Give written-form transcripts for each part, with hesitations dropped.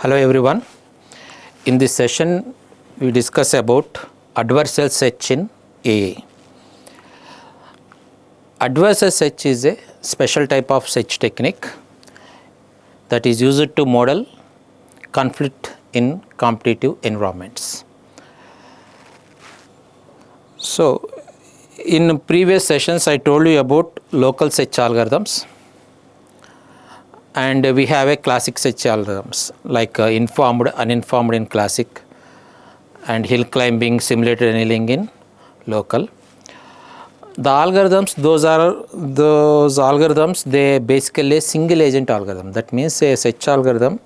Hello everyone. In this session we discuss about adversarial search in AI. Adversarial search is a special type of search technique that is used to model conflict in competitive environments. So in previous sessions I told you about local search algorithms, and we have a classic search algorithms like informed, uninformed in classic, and hill climbing, simulated annealing in local. The algorithms, those algorithms, they basically a single agent algorithm. That means a search algorithm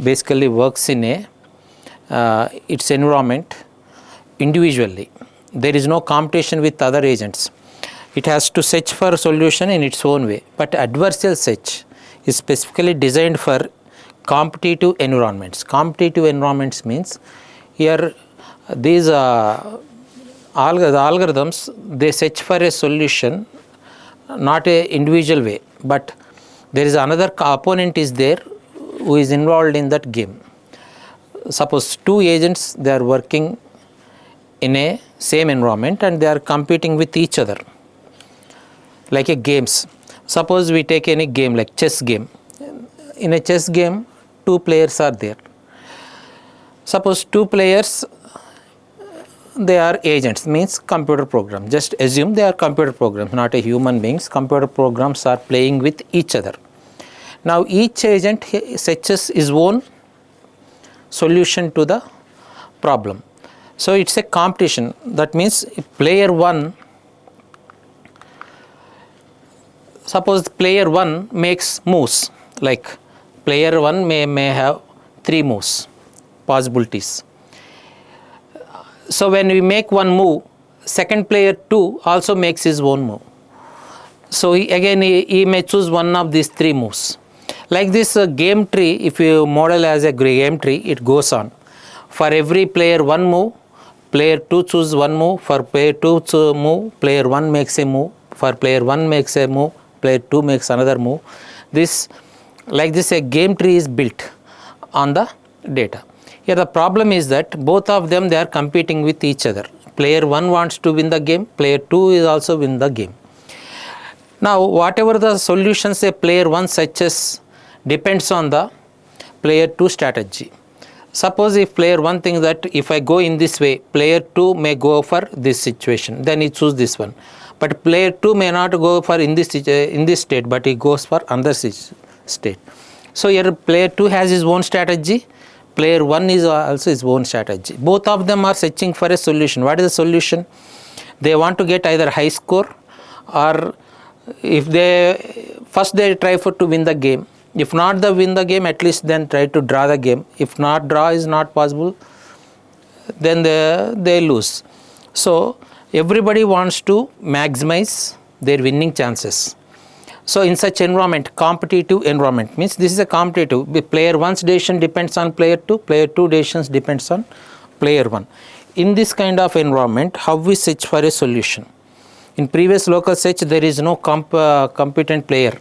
basically works in a its environment individually. There is no competition with other agents. It has to search for a solution in its own way. But adversarial search is specifically designed for competitive environments. Competitive environments means here these algorithms, they search for a solution not a individual way, but there is another opponent is there who is involved in that game. Suppose two agents, they are working in a same environment and they are competing with each other like a games. Suppose we take any game like chess game. In a chess game, two players are there. Suppose two players, they are agents, means computer program. Just assume they are computer programs, not a human beings. Computer programs are playing with each other. Now each agent searches his own solution to the problem. So it's a competition. That means player 1, suppose player 1 makes moves, like player 1 may have 3 moves possibilities. So when we make one move, second player 2 also makes his own move. So he may choose one of these 3 moves. Like this game tree, if you model as a game tree, it goes on. For every player 1 move, player 2 chooses one move. For player 2 move, player 1 makes a move. For player 1 makes a move, player 2 makes another move. Like this a game tree is built on the data. Here the problem is that both of them, they are competing with each other. Player 1 wants to win the game, player 2 is also win the game. Now whatever the solutions a player 1 searches depends on the player 2 strategy. Suppose if player 1 thinks that if I go in this way, player 2 may go for this situation, then he chooses this one. But player 2 may not go for in this state, but he goes for another state. So here player 2 has his own strategy, player 1 is also his own strategy. Both of them are searching for a solution. What is the solution? They want to get either high score, or if they try to win the game. If not win the game, at least then try to draw the game. If not, draw is not possible, then they lose. So everybody wants to maximize their winning chances. So in such environment, competitive environment means this is a competitive. Player 1's decision depends on player 2, player 2 decisions depends on player 1. In this kind of environment, how we search for a solution? In previous local search, there is no competent player.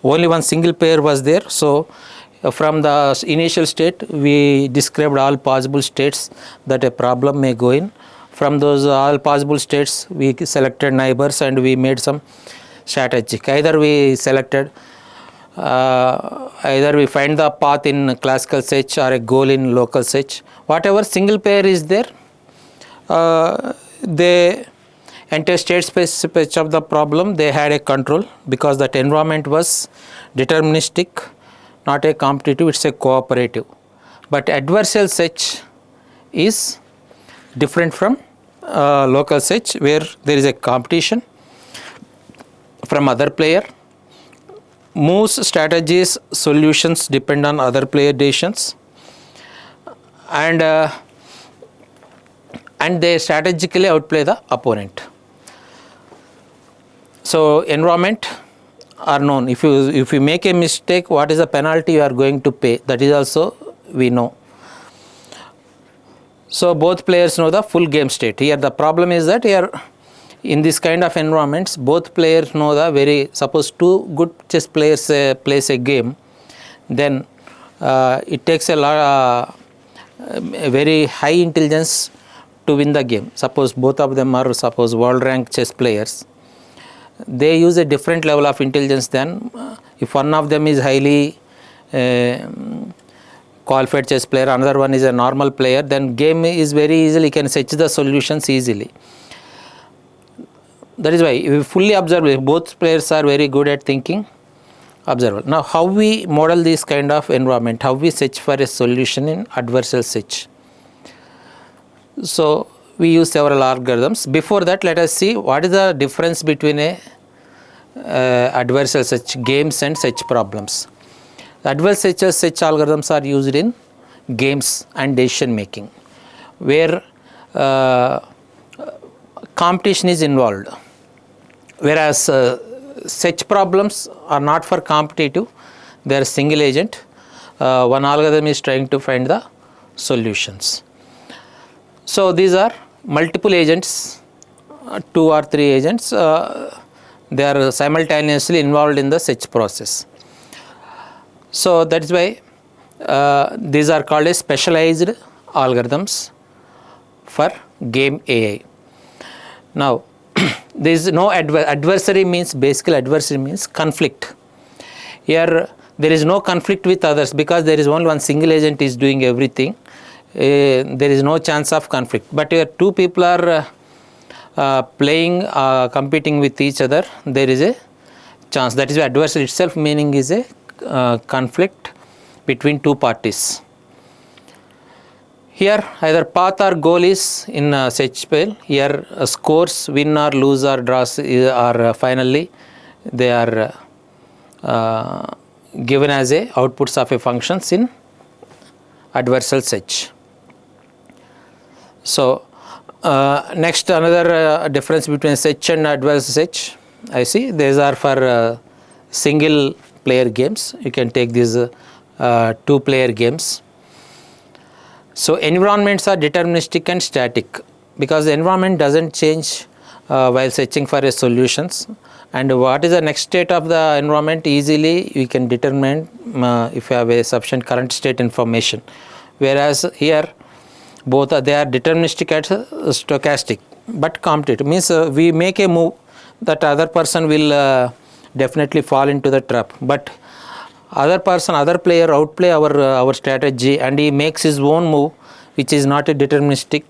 Only one single player was there. So from the initial state, we described all possible states that a problem may go in. From those all possible states, we selected neighbors and we made some strategic. Either we selected, either we find the path in classical search or a goal in local search. Whatever single player is there, they enter state space of the problem, they had a control because that environment was deterministic, not a competitive, it's a cooperative. But adversarial search is different from local search, where there is a competition from other player. Moves, strategies, solutions depend on other player decisions, and they strategically outplay the opponent. So environment are known. If you make a mistake, what is the penalty you are going to pay? That is also we know. So both players know the full game state. Here the problem is that here in this kind of environments, both players know the suppose two good chess players plays a game, then it takes a lot, a very high intelligence to win the game. Suppose both of them are world rank chess players, they use a different level of intelligence than if one of them is highly qualified chess player, another one is a normal player, then game is very easily, can search the solutions easily. That is why we fully observe, both players are very good at thinking, observable. Now how we model this kind of environment, how we search for a solution in adversarial search. So we use several algorithms. Before that, let us see what is the difference between a adversarial search games and search problems. Adversarial search algorithms are used in games and decision making, where competition is involved, whereas search problems are not for competitive, they are single agent. One algorithm is trying to find the solutions. So these are multiple agents, 2 or 3 agents, they are simultaneously involved in the search process. So that is why these are called as specialized algorithms for game AI. Now there is no adversary means, basically adversary means conflict. Here there is no conflict with others because there is only one single agent is doing everything. There is no chance of conflict, but here two people are playing, competing with each other, there is a chance. That is why adversary itself meaning is a conflict between two parties. Here either path or goal is in search spell. Here scores, win or lose or draws are finally they are given as a outputs of a functions in adversarial search. So next, another difference between search and adversarial search, I see these are for single player games. You can take these 2 player games. So environments are deterministic and static because the environment doesn't change while searching for a solutions, and what is the next state of the environment easily you can determine if you have a sufficient current state information, whereas here both they are deterministic and stochastic but competitive, means we make a move that other person will definitely fall into the trap, but other player outplay our strategy and he makes his own move which is not a deterministic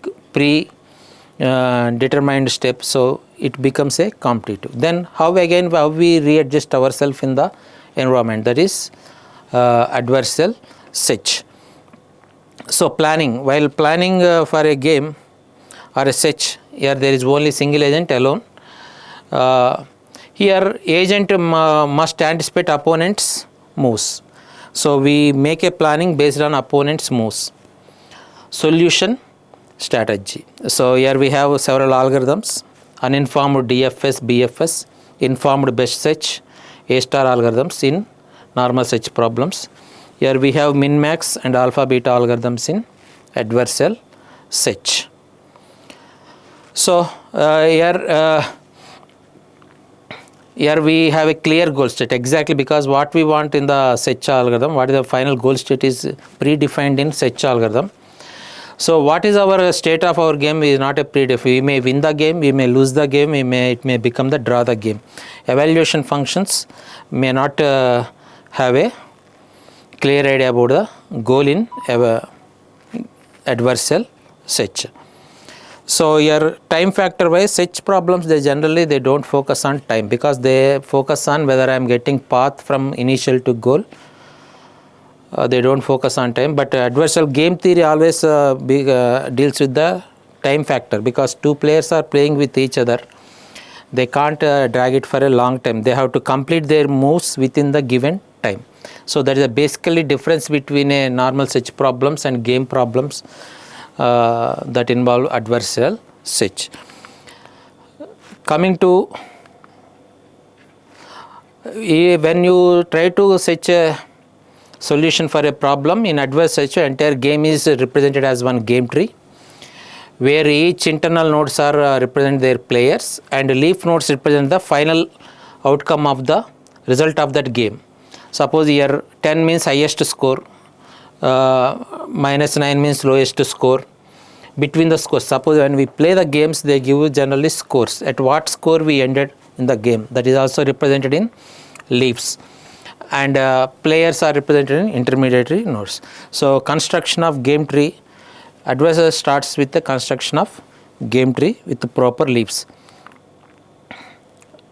determined step, so it becomes a competitive. Then how we readjust ourselves in the environment, that is adversarial search. So planning, while planning for a game or a search, here there is only single agent alone. Here agent must anticipate opponents moves, so we make a planning based on opponents moves. Solution strategy, so here we have several algorithms: uninformed DFS, BFS, informed best search, A star algorithms in normal search problems. Here we have min max and alpha beta algorithms in adversarial search. So here we have a clear goal state, exactly because what we want in the search algorithm, what is the final goal state is predefined in search algorithm. So what is our state of our game is not a predefined. We may win the game, we may lose the game, it may become the draw the game. Evaluation functions may not have a clear idea about the goal in adversarial search. So here time factor wise, search problems they generally they don't focus on time because they focus on whether I am getting path from initial to goal. They don't focus on time, but adversarial game theory always deals with the time factor because two players are playing with each other. They can't drag it for a long time. They have to complete their moves within the given time. So that is a basically difference between a normal search problems and game problems that involve adversarial search. Coming to when you try to search a solution for a problem in adversarial search, entire game is represented as one game tree where each internal nodes are represent their players and leaf nodes represent the final outcome of the result of that game. Suppose here 10 means highest score, minus 9 means lowest score. Between the scores, suppose when we play the games, they give you generally scores. At what score we ended in the game, that is also represented in leaves. And players are represented in intermediary nodes. So construction of game tree, adversarial starts with the construction of game tree with the proper leaves.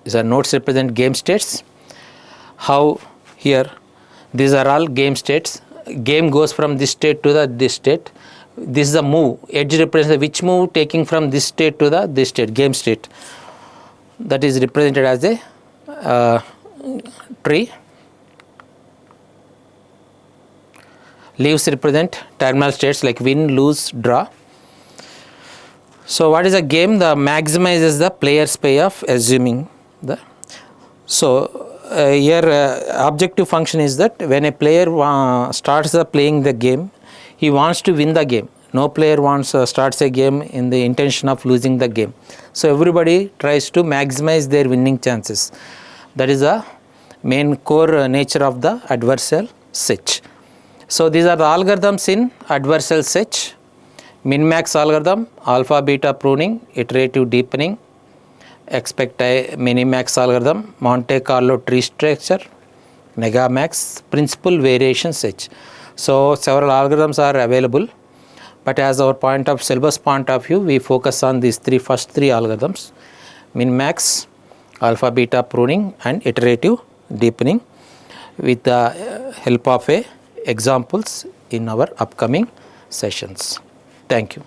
These are nodes represent game states. How here, these are all game states. Game goes from this state to this state. This is the move. Edge represents which move taking from this state to this state, game state. That is represented as a tree. Leaves represent terminal states like win, lose, draw. So what is a game? The maximizes the player's payoff, assuming the. So here objective function is that when a player starts playing the game, he wants to win the game. No player starts a game in the intention of losing the game. So everybody tries to maximize their winning chances. That is the main core nature of the adversarial search. So these are the algorithms in adversarial search: min-max algorithm, alpha beta pruning, iterative deepening, expect minimax algorithm, Monte Carlo tree structure, negamax, principal variation search. So several algorithms are available, but as our syllabus point of view, we focus on these first three algorithms: min-max, alpha beta pruning, and iterative deepening, with the help of examples in our upcoming sessions. Thank you.